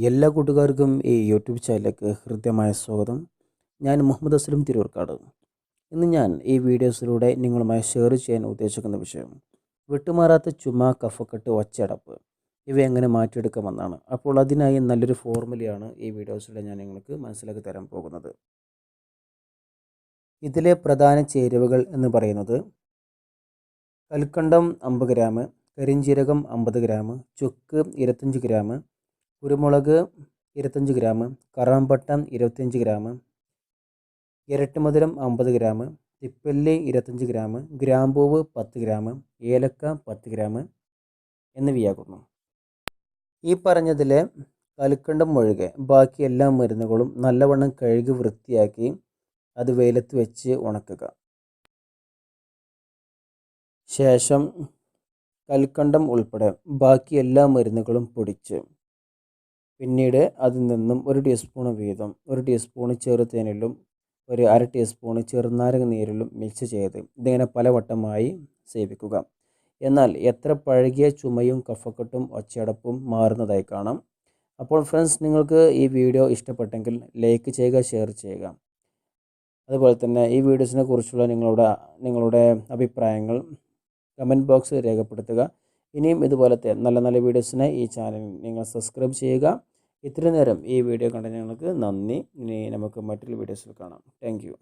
എല്ലാ കൂട്ടുകാർക്കും ഈ യൂട്യൂബ് ചാനലിലേക്ക് ഹൃദ്യമായ സ്വാഗതം. ഞാൻ മുഹമ്മദ് അസ്ലം തിരൂർക്കാട്. ഇന്ന് ഞാൻ ഈ വീഡിയോസിലൂടെ നിങ്ങളുമായി ഷെയർ ചെയ്യാൻ ഉദ്ദേശിക്കുന്ന വിഷയം വിട്ടുമാറാത്ത ചുമ, കഫക്കെട്ട്, ഒച്ചയടപ്പ് ഇവ എങ്ങനെ മാറ്റിയെടുക്കാമെന്നാണ്. അപ്പോൾ അതിനായി നല്ലൊരു ഫോർമുലയാണ് ഈ വീഡിയോസിലൂടെ ഞാൻ നിങ്ങൾക്ക് മനസ്സിലാക്കി തരാൻ പോകുന്നത്. ഇതിലെ പ്രധാന ചേരുവകൾ എന്ന് പറയുന്നത് കൽക്കണ്ടം 50 ഗ്രാം, കരിഞ്ജീരകം 50 ഗ്രാം, ചുക്ക് 25 ഗ്രാം, കുരുമുളക് 25 ഗ്രാം, കറാമ്പട്ട 25 ഗ്രാം, ഇരട്ടുമധുരം 50 ഗ്രാം, തിപ്പല്ലി 25 ഗ്രാം, ഗ്രാമ്പൂവ് 10 ഗ്രാം, ഏലക്ക 10 ഗ്രാം എന്നിവയാകുന്നു. ഈ പറഞ്ഞതിലെ കൽക്കണ്ടം ഒഴികെ ബാക്കി എല്ലാ മരുന്നുകളും നല്ലവണ്ണം കഴുകി വൃത്തിയാക്കി അത് വെയിലത്ത് വെച്ച് ഉണക്കുക. ശേഷം കൽക്കണ്ടം ഉൾപ്പെടെ ബാക്കി എല്ലാ മരുന്നുകളും പൊടിച്ച് പിന്നീട് അതിൽ നിന്നും 1 ടീസ്പൂൺ വീതം 1 ടീസ്പൂൺ ചെറുതേനിലും 1/2 ടീസ്പൂൺ ചെറുനാരങ്ങ നീരിലും മിക്സ് ചെയ്ത് ഇതിങ്ങനെ പലവട്ടമായി സേവിക്കുക. എന്നാൽ എത്ര പഴകിയ ചുമയും കഫക്കെട്ടും ഒച്ചയടപ്പും മാറുന്നതായി കാണാം. അപ്പോൾ ഫ്രണ്ട്സ്, നിങ്ങൾക്ക് ഈ വീഡിയോ ഇഷ്ടപ്പെട്ടെങ്കിൽ ലൈക്ക് ചെയ്യുക, ഷെയർ ചെയ്യുക. അതുപോലെ തന്നെ ഈ വീഡിയോസിനെ കുറിച്ചുള്ള നിങ്ങളുടെ അഭിപ്രായങ്ങൾ കമൻറ്റ് ബോക്സിൽ രേഖപ്പെടുത്തുക. ഇനിയും ഇതുപോലത്തെ നല്ല നല്ല വീഡിയോസിനായി ഈ ചാനൽ നിങ്ങൾ സബ്സ്ക്രൈബ് ചെയ്യുക. ഇത്രയും നേരം ഈ വീഡിയോ കണ്ട ഞങ്ങൾക്ക് നന്ദി. ഇനി നമുക്ക് മറ്റൊരു വീഡിയോസിൽ കാണാം. Thank you.